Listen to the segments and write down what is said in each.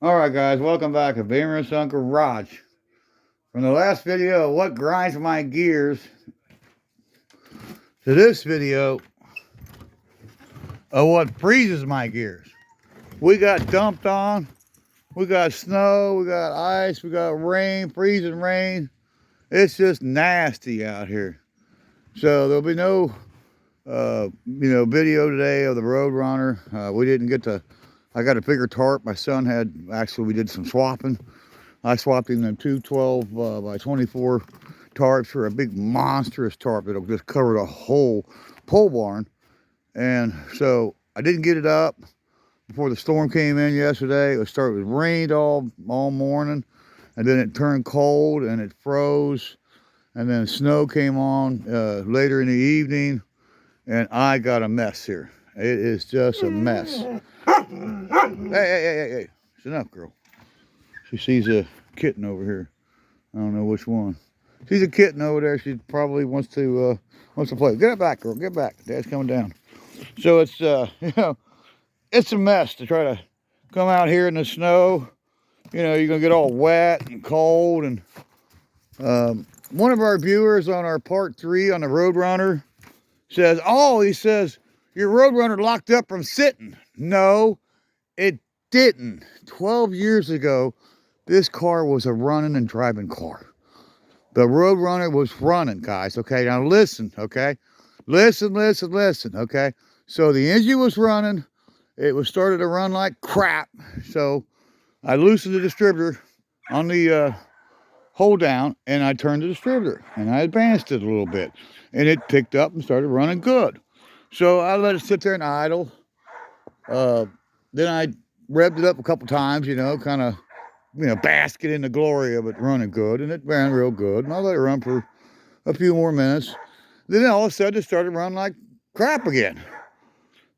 Alright guys, welcome back to Beamer's Uncle Raj. From the last video, what grinds my gears, to this video of what freezes my gears. We got dumped on, we got snow, we got ice, we got rain, freezing rain. It's just nasty out here. So there'll be no video today of the Roadrunner. We didn't get to, I got a bigger tarp. My son had, actually we did some swapping. I swapped him them two 12 by 24 tarps for a big monstrous tarp that'll just cover the whole pole barn. And so I didn't get it up before the storm came in yesterday. It rained all morning, and then it turned cold and it froze, and then snow came on later in the evening, and I got a mess here. It is just a mess. Hey, it's enough, girl. She sees a kitten over here. I don't know which one. She's a kitten over there. She probably wants to play. Get back, girl. Get back. Dad's coming down. So it's it's a mess to try to come out here in the snow. You're gonna get all wet and cold. And one of our viewers on our part 3 on the Roadrunner says, he says your Roadrunner locked up from sitting. No, it didn't. 12 years ago, this car was a running and driving car. The Roadrunner was running, guys, okay? Now listen, okay? Listen, okay? So the engine was running. It was started to run like crap. So I loosened the distributor on the hold down, and I turned the distributor, and I advanced it a little bit. And it picked up and started running good. So I let it sit there and idle. Then I revved it up a couple times, kind of, basket in the glory of it running good, and it ran real good. And I let it run for a few more minutes. Then all of a sudden it started running like crap again.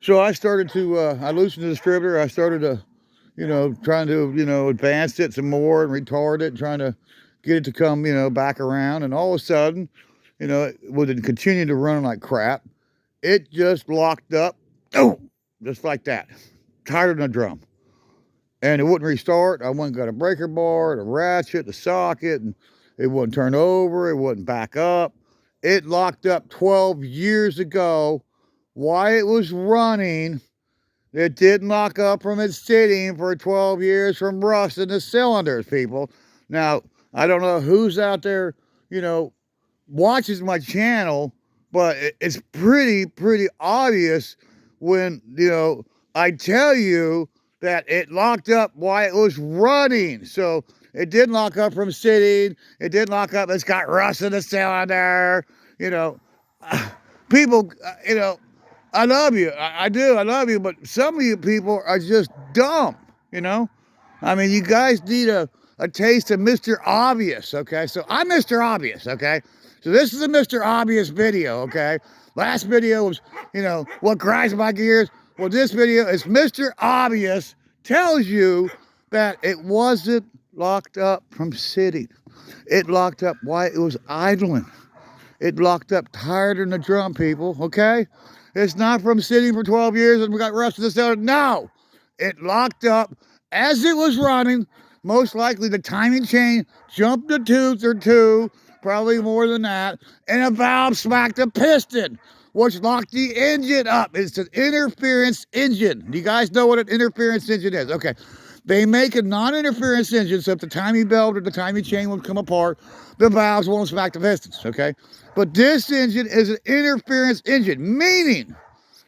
So I started to, I loosened the distributor. I started to, trying to, advance it some more and retard it, trying to get it to come, back around. And all of a sudden, with it continuing to run like crap, it just locked up, just like that, tighter than a drum. And it wouldn't restart. I went and got a breaker bar, the ratchet, the socket, and it wouldn't turn over, it wouldn't back up. It locked up 12 years ago. Why it was running, it didn't lock up from its sitting for 12 years from rusting the cylinders, people. Now, I don't know who's out there, watches my channel, but it's pretty obvious when, I tell you that it locked up while it was running. So it didn't lock up from sitting. It didn't lock up. It's got rust in the cylinder. People, I love you. I do. I love you. But some of you people are just dumb, I mean, you guys need a taste of Mr. Obvious, okay? So I'm Mr. Obvious, okay? So this is a Mr. Obvious video, okay? Last video was, what grinds my gears. Well, this video is Mr. Obvious tells you that it wasn't locked up from sitting. It locked up while it was idling. It locked up tighter than the drum, people, okay? It's not from sitting for 12 years and we got rust in the cylinder. No, it locked up as it was running. Most likely the timing chain jumped a tooth or two, probably more than that, and a valve smacked a piston, which locked the engine up. It's an interference engine. Do you guys know what an interference engine is? Okay. They make a non-interference engine, so if the timing belt or the timing chain will come apart, the valves won't smack the pistons, okay? But this engine is an interference engine, meaning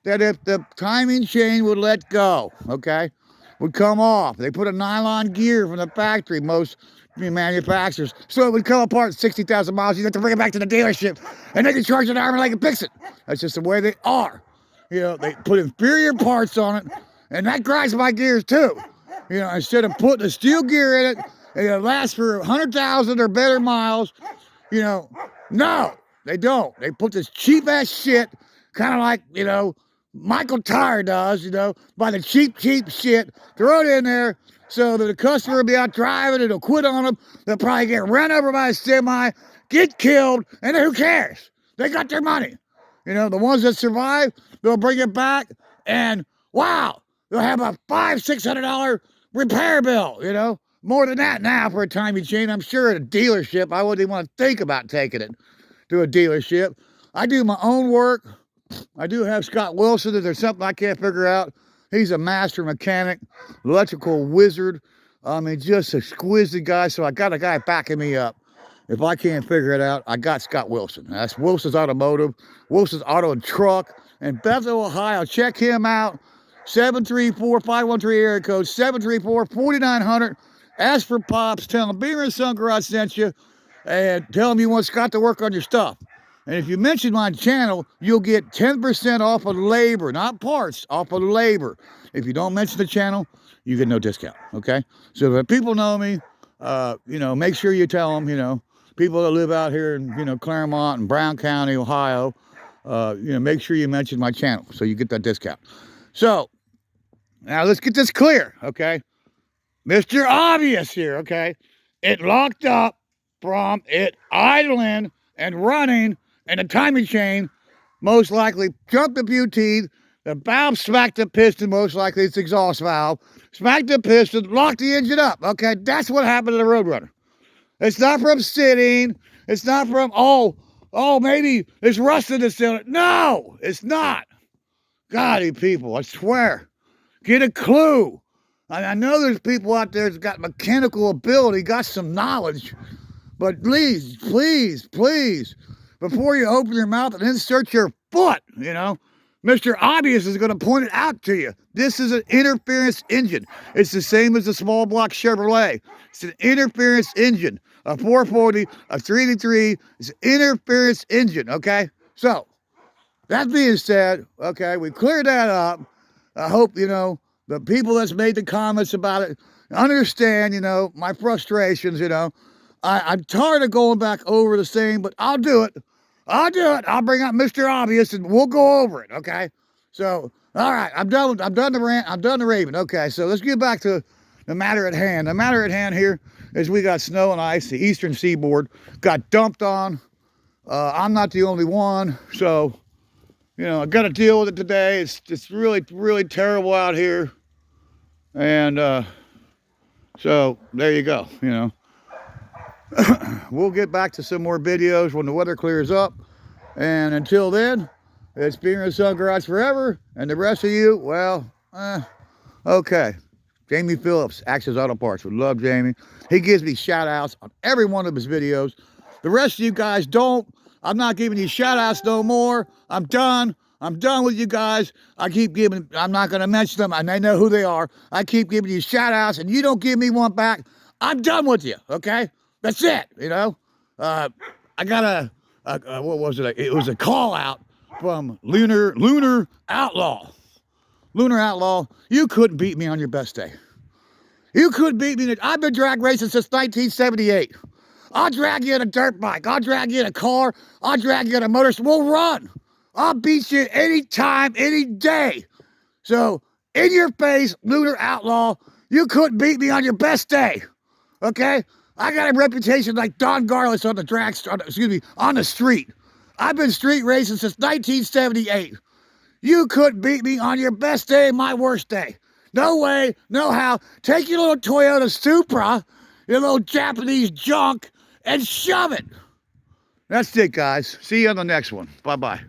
that if the timing chain would let go, okay, would come off. They put a nylon gear from the factory, most manufacturers, so it would come apart at 60,000 miles. You have to bring it back to the dealership, and they can charge an arm and leg and fix it. That's just the way they are. They put inferior parts on it, and that grinds my gears too. Instead of putting a steel gear in it, and it lasts for 100,000 or better miles, no, they don't. They put this cheap ass shit, kind of like, Michael Tire does, buy the cheap shit, throw it in there so that the customer will be out driving, it'll quit on them, they'll probably get run over by a semi, get killed, and who cares? They got their money. The ones that survive, they'll bring it back, and wow, they'll have a $500-$600 repair bill, you know. More than that now for a timing chain. I'm sure at a dealership, I wouldn't even want to think about taking it to a dealership. I do my own work. I do have Scott Wilson. If there's something I can't figure out, he's a master mechanic, electrical wizard. I mean, just a exquisite guy. So I got a guy backing me up. If I can't figure it out, I got Scott Wilson. That's Wilson's Automotive, Wilson's Auto and Truck in Bethel, Ohio. Check him out. 734-513 area code, 734-4900. Ask for Pops. Tell him Beamer and Son Garage sent you. And tell him you want Scott to work on your stuff. And if you mention my channel, you'll get 10% off of labor, not parts, off of labor. If you don't mention the channel, you get no discount, okay? So if people know me, you know, make sure you tell them, you know, people that live out here in, you know, Claremont and Brown County, Ohio, you know, make sure you mention my channel so you get that discount. So, now let's get this clear, okay? Mr. Obvious here, okay? It locked up from it idling and running, and the timing chain most likely jumped a few teeth. The valve smacked the piston, most likely it's exhaust valve. Smacked the piston, locked the engine up, okay? That's what happened to the Roadrunner. It's not from sitting. It's not from, oh, maybe it's rusted the cylinder. No, it's not. God, you people, I swear. Get a clue. I know there's people out there that's got mechanical ability, got some knowledge, but please, please, please, before you open your mouth and insert your foot, you know, Mr. Obvious is going to point it out to you. This is an interference engine. It's the same as a small block Chevrolet. It's an interference engine. A 440, a 383, it's an interference engine, okay? So, that being said, okay, we cleared that up. I hope, you know, the people that's made the comments about it understand, you know, my frustrations, you know. I'm tired of going back over the same, but I'll do it. I'll do it. I'll bring out Mr. Obvious and we'll go over it, okay? So, all right, I'm done the rant. I'm done the raving. Okay, so let's get back to the matter at hand. The matter at hand here is we got snow and ice. The eastern seaboard got dumped on. I'm not the only one, so, you know, I got to deal with it today. It's really, really terrible out here. And so there you go, you know. We'll get back to some more videos when the weather clears up. And until then, it's Beamer and Son Garage forever. And the rest of you, well, okay. Jamie Phillips, Access Auto Parts. We love Jamie. He gives me shout outs on every one of his videos. The rest of you guys don't. I'm not giving you shout outs no more. I'm done. I'm done with you guys. I'm not going to mention them, and they know who they are. I keep giving you shout outs, and you don't give me one back. I'm done with you, okay? That's it, you know? I got what was it? It was a call out from Lunar Outlaw. Lunar Outlaw, you couldn't beat me on your best day. You couldn't beat me. I've been drag racing since 1978. I'll drag you in a dirt bike. I'll drag you in a car. I'll drag you in a motorcycle. We'll run. I'll beat you anytime, any day. So, in your face, Lunar Outlaw, you couldn't beat me on your best day. Okay? I got a reputation like Don Garlis on the street. I've been street racing since 1978. You couldn't beat me on your best day, my worst day. No way, no how. Take your little Toyota Supra, your little Japanese junk, and shove it. That's it, guys. See you on the next one. Bye-bye.